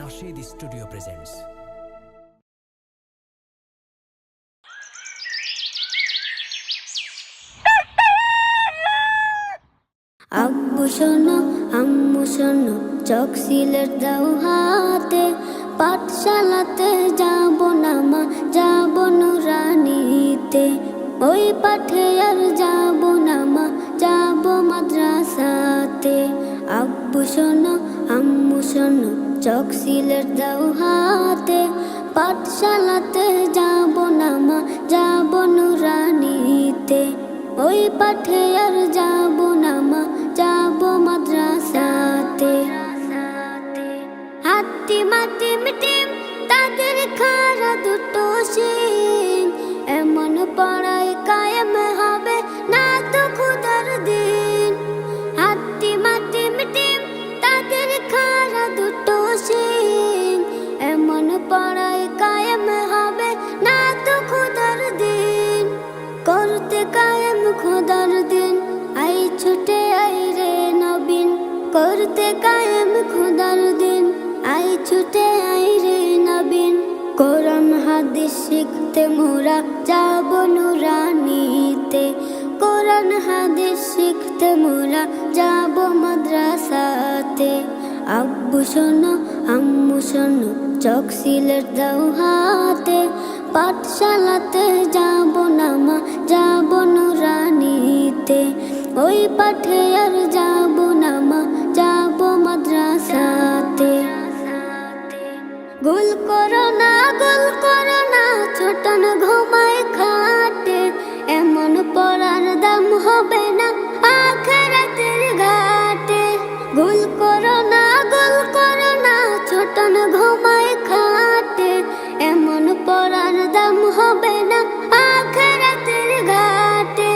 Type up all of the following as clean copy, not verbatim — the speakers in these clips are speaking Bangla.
Nasheed Studio presents. আব্বু শোনো আম্মু শোনো চক সিলেট দাও হাতে, পাঠশালাতে যাব না মা, যাব নুরানিতে। ওই পাঠে আর যাব না মা, যাব মাদ্রাসাতে। আব্বু শোনো আম্মু শোনো চক সিলেট দাও হাতে, পাঠশালাতে যাব না মা, যাব নুরানিতে। ওই পাঠে আর যাব না মা, যাব মাদ্রাসাতে। হাতিম হাতিম টিম তাদের খাড়া দুটো শিং, এমন পড়াই কায়েম হবে না তো খুদার দিন। হাতিম হাতিম টিম তাদের খাড়া দুটো শিং, এমন পড়াই কায়েম হবে না তো খুদার দিন। করতে কায়েম খোদার দিন, আই ছুটে আই রে নবীন। করতে কায়েম খোদার দিন, আই ছুটে আই রে নবীন। কোরআন হাদিস শিখতে মোরা যাব নুরানিতে। কোরআন হাদিস শিখতে মোরা যাব মাদ্রাসাতে। আব্বু শোনো আম্মু শোনো চক সিলেট দাও হাতে, পাঠশালাতে যাব না মা, যাব নুরানিতে। ওই পাঠে আর যাব না মা, যাব মাদ্রাসাতে। গোল করো না ছোটন ঘুমায় খাটে, এমন পড়ার দাম হবে না আখিরাতের ঘাটে। গোল করো না ছোটন ঘুমায় খাটে, এমন পড়ার দাম হবে না আখিরাতের ঘাটে।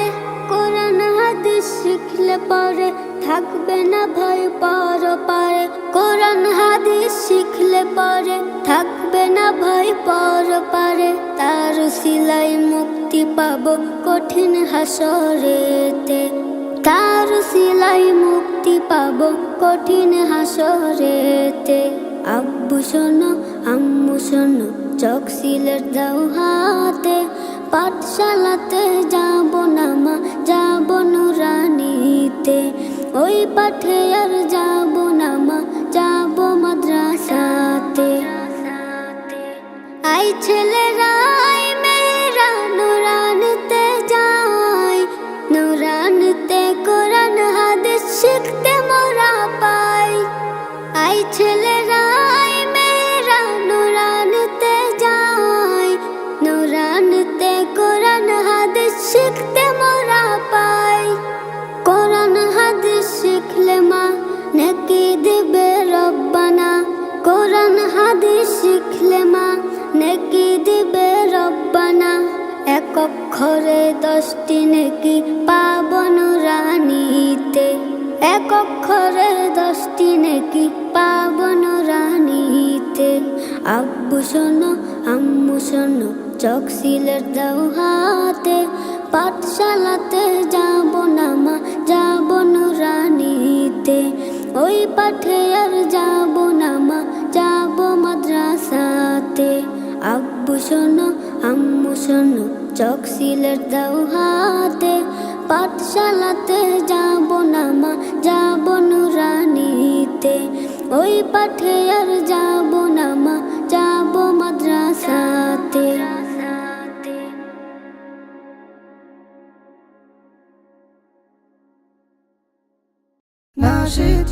কোরআন হাদিস শিখলে পরে থাকবে না ভয় পরপারে। কোরআন হাদিস শিখলে পরে থাকবে না ভয় পরপারে। তার সিলাই মুক্তি পাবো কঠিন হাসরেতে। তার সিলাই মুক্তি পাবো কঠিন হাসরেতে। আব্বু শোনো আম্মু শোনো চক সিলেট দাও হাতে, পাঠশালাতে যাব না মা, যাব নুরানিতে। ওই পাঠে আর যাব না মা, যাব মাদ্রাসাতে। আই ছেলেরা আই মেয়েরা নুরানিতে যাই, নুরানিতে কোরআন হাদিস শিখতে মোরা পাই। আই ছেলেরা আই মেয়েরা নুরানিতে যাই, নুরানিতে কোরআন হাদিস শিখতে মোরা পাই। কোরআন হাদিস শিখলে মা নেকি দিবে রব্বানা। কোরআন হাদিস শিখলে মা নেকি দিবে রব্বানা। এক অক্ষরে 10টি নেকি পাব নুরানিতে। এক অক্ষরে 10টি নেকি পাব নুরানিতে। আব্বু শোনো আম্মু শোনো চক সিলেট দাও হাতে, পাঠশালাতে যাব না মা, যাব নুরানিতে। ওই পাঠে আর যাব না মা, যাব মাদ্রাসাতে। আব্বু শোনো আম্মু শোনো চক সিলেট দাও হাতে, পাঠশালাতে যাব না মা, যাব নুরানিতে। ওই পাঠে আর যাব না মা, যাব মাদ্রাসাতে। Nasheed.